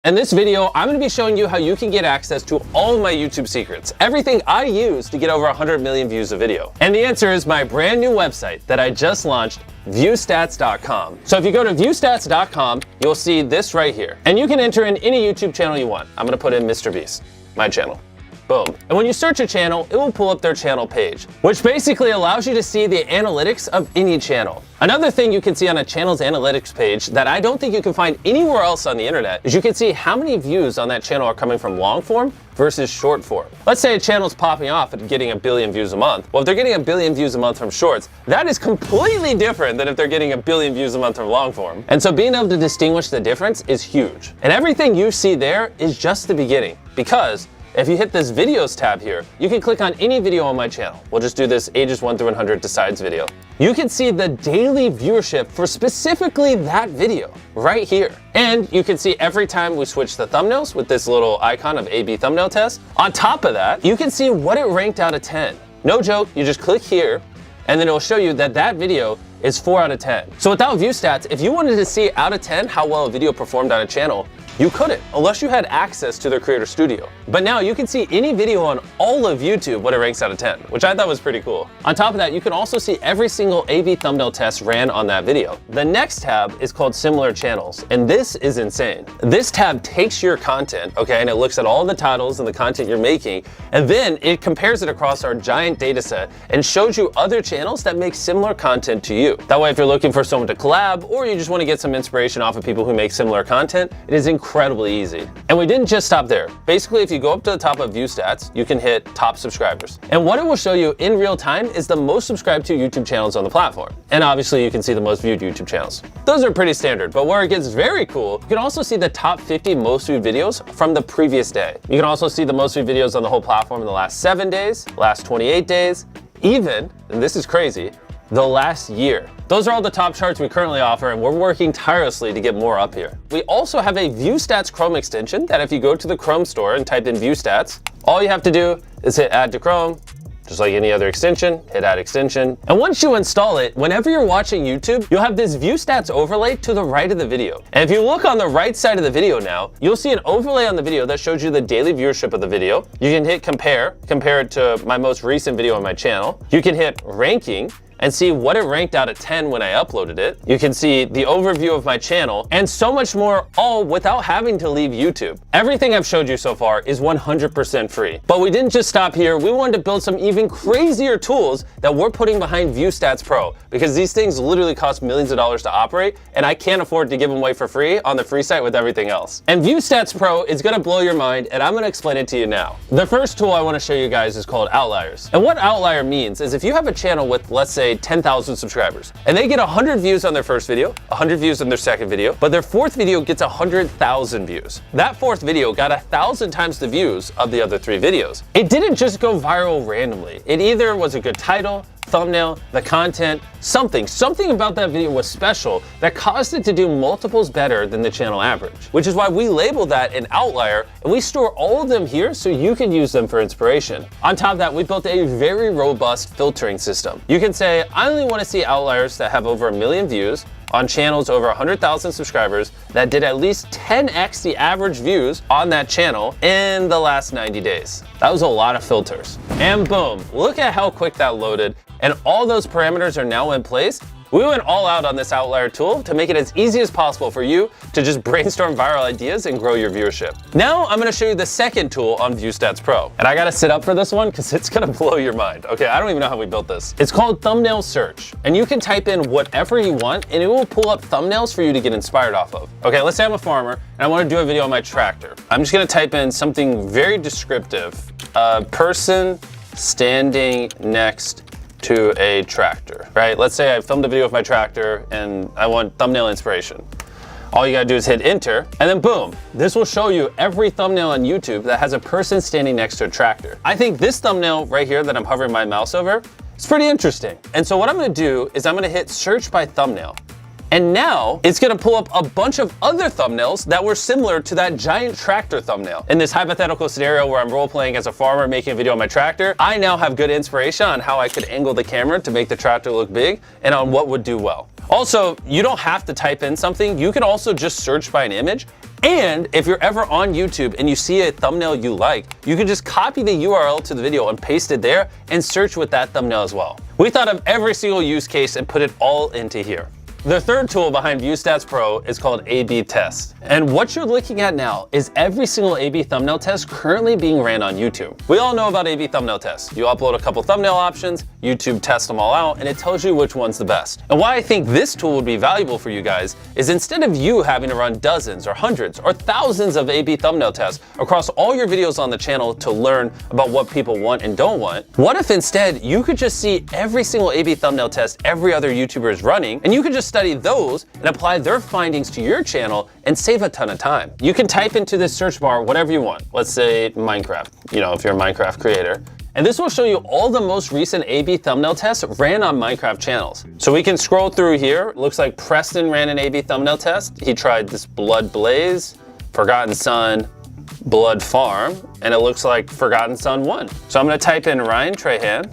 In this video, I'm going to be showing you how you can get access to all of my YouTube secrets, everything I use to get over 100 million views a video. And the answer is my brand new website that I just launched, viewstats.com. So if you go to viewstats.com, you'll see this right here. And you can enter in any YouTube channel you want. I'm going to put in Mr. Beast, my channel. Boom. And when you search a channel, it will pull up their channel page, which basically allows you to see the analytics of any channel. Another thing you can see on a channel's analytics page that I don't think you can find anywhere else on the internet is you can see how many views on that channel are coming from long form versus short form. Let's say a channel's popping off and getting 1 billion views a month. Well, if they're getting 1 billion views a month from shorts, that is completely different than if they're getting 1 billion views a month from long form. And so being able to distinguish the difference is huge. And everything you see there is just the beginning, because if you hit this videos tab here, you can click on any video on my channel. We'll just do this ages 1 through 100 decides video. You can see the daily viewership for specifically that video right here. And you can see every time we switch the thumbnails with this little icon of A/B thumbnail test. On top of that, you can see what it ranked out of 10. No joke, you just click here and then it'll show you that that video is 4 out of 10. So without view stats, if you wanted to see out of 10 how well a video performed on a channel, you couldn't, unless you had access to their Creator Studio. But now you can see any video on all of YouTube what it ranks out of 10, which I thought was pretty cool. On top of that, you can also see every single A/B thumbnail test ran on that video. The next tab is called Similar Channels, and this is insane. This tab takes your content, okay, and it looks at all the titles and the content you're making, and then it compares it across our giant data set and shows you other channels that make similar content to you. That way, if you're looking for someone to collab, or you just want to get some inspiration off of people who make similar content, it is incredibly easy. And we didn't just stop there. Basically, if you go up to the top of View Stats, you can hit top subscribers. And what it will show you in real time is the most subscribed to YouTube channels on the platform. And obviously you can see the most viewed YouTube channels. Those are pretty standard, but where it gets very cool, you can also see the top 50 most viewed videos from the previous day. You can also see the most viewed videos on the whole platform in the last 7 days, last 28 days, even, and this is crazy, the last year. Those are all the top charts we currently offer, and we're working tirelessly to get more up here. We also have a View Stats Chrome extension that if you go to the Chrome store and type in View Stats, all you have to do is hit Add to Chrome, just like any other extension, hit Add Extension. And once you install it, whenever you're watching YouTube, you'll have this View Stats overlay to the right of the video. And if you look on the right side of the video now, you'll see an overlay on the video that shows you the daily viewership of the video. You can hit compare it to my most recent video on my channel. You can hit ranking, and see what it ranked out of 10 when I uploaded it. You can see the overview of my channel and so much more, all without having to leave YouTube. Everything I've showed you so far is 100% free. But we didn't just stop here. We wanted to build some even crazier tools that we're putting behind View Stats Pro, because these things literally cost millions of dollars to operate, and I can't afford to give them away for free on the free site with everything else. And View Stats Pro is gonna blow your mind, and I'm gonna explain it to you now. The first tool I wanna show you guys is called Outliers. And what Outlier means is if you have a channel with, let's say, 10,000 subscribers, and they get 100 views on their first video, 100 views on their second video, but their fourth video gets 100,000 views. That fourth video got 1,000 times the views of the other 3 videos. It didn't just go viral randomly. It either was a good title, thumbnail, the content, something about that video was special that caused it to do multiples better than the channel average, which is why we label that an outlier, and we store all of them here so you can use them for inspiration. On top of that, we built a very robust filtering system. You can say, I only want to see outliers that have over 1 million views on channels over 100,000 subscribers that did at least 10x the average views on that channel in the last 90 days. That was a lot of filters. And boom, look at how quick that loaded. And all those parameters are now in place. We went all out on this outlier tool to make it as easy as possible for you to just brainstorm viral ideas and grow your viewership. Now I'm gonna show you the second tool on View Stats Pro. And I gotta sit up for this one because it's gonna blow your mind. Okay, I don't even know how we built this. It's called Thumbnail Search. And you can type in whatever you want and it will pull up thumbnails for you to get inspired off of. Okay, let's say I'm a farmer and I wanna do a video on my tractor. I'm just gonna type in something very descriptive. A person standing next to a tractor, right? Let's say I filmed a video of my tractor and I want thumbnail inspiration. All you gotta do is hit enter, and then boom, this will show you every thumbnail on YouTube that has a person standing next to a tractor. I think this thumbnail right here that I'm hovering my mouse over is pretty interesting. And so what I'm gonna do is I'm gonna hit search by thumbnail. And now it's gonna pull up a bunch of other thumbnails that were similar to that giant tractor thumbnail. In this hypothetical scenario where I'm role-playing as a farmer making a video on my tractor, I now have good inspiration on how I could angle the camera to make the tractor look big and on what would do well. Also, you don't have to type in something. You can also just search by an image And if you're ever on YouTube and you see a thumbnail you like, you can just copy the URL to the video and paste it there and search with that thumbnail as well. We thought of every single use case and put it all into here. The third tool behind ViewStats Pro is called A/B Test. And what you're looking at now is every single A/B thumbnail test currently being ran on YouTube. We all know about A/B thumbnail tests. You upload a couple thumbnail options, YouTube tests them all out, and it tells you which one's the best. And why I think this tool would be valuable for you guys is instead of you having to run dozens or hundreds or thousands of A/B thumbnail tests across all your videos on the channel to learn about what people want and don't want, what if instead you could just see every single A/B thumbnail test every other YouTuber is running, and you could just study those and apply their findings to your channel and save a ton of time. You can type into this search bar whatever you want. Let's say Minecraft, if you're a Minecraft creator. And this will show you all the most recent A/B thumbnail tests ran on Minecraft channels. So we can scroll through here. It looks like Preston ran an A/B thumbnail test. He tried this Blood Blaze, Forgotten Son, Blood Farm, and it looks like Forgotten Son won. So I'm gonna type in Ryan Trahan.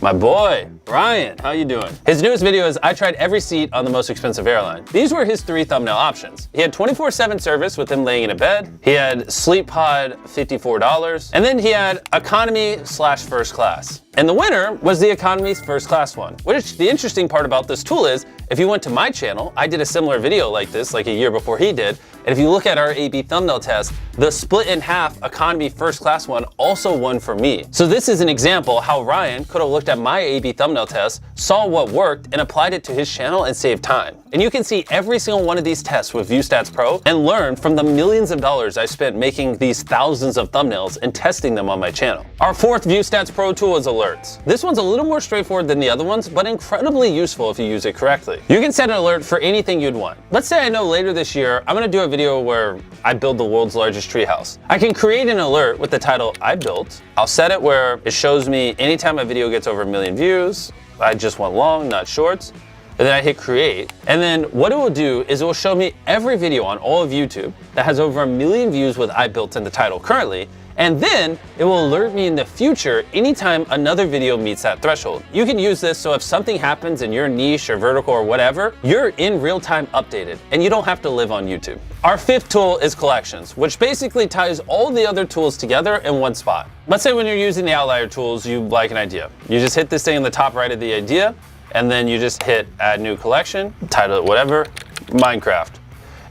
My boy, Ryan, how you doing? His newest video is I tried every seat on the most expensive airline. These were his 3 thumbnail options. He had 24/7 service with him laying in a bed. He had Sleep Pod, $54. And then he had economy/first class. And the winner was the economy's first class one. Which the interesting part about this tool is, if you went to my channel, I did a similar video like this like a year before he did. And if you look at our A/B thumbnail test, the split in half economy first class one also won for me. So this is an example how Ryan could have looked at my A/B thumbnail test, saw what worked, and applied it to his channel and saved time. And you can see every single one of these tests with ViewStats Pro and learn from the millions of dollars I spent making these thousands of thumbnails and testing them on my channel. Our fourth ViewStats Pro tool is alerts. This one's a little more straightforward than the other ones, but incredibly useful if you use it correctly. You can set an alert for anything you'd want. Let's say I know later this year, I'm gonna do a video where I build the world's largest treehouse. I can create an alert with the title I built. I'll set it where it shows me anytime a video gets over 1 million views. I just want long, not shorts. And then I hit create. And then what it will do is it will show me every video on all of YouTube that has over 1 million views with I built in the title currently. And then it will alert me in the future anytime another video meets that threshold. You can use this so if something happens in your niche or vertical or whatever, you're in real time updated and you don't have to live on YouTube. Our fifth tool is collections, which basically ties all the other tools together in one spot. Let's say when you're using the outlier tools, you like an idea. You just hit this thing in the top right of the idea, and then you just hit add new collection, title it whatever, Minecraft.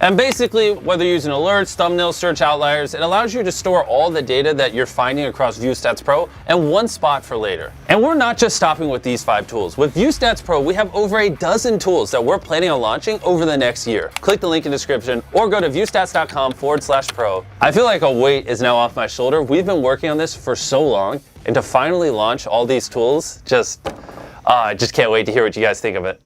And basically, whether you're using alerts, thumbnails, search outliers, it allows you to store all the data that you're finding across ViewStats Pro in one spot for later. And we're not just stopping with these 5 tools. With ViewStats Pro, we have over a dozen tools that we're planning on launching over the next year. Click the link in the description or go to viewstats.com/pro. I feel like a weight is now off my shoulder. We've been working on this for so long, and to finally launch all these tools, I just can't wait to hear what you guys think of it.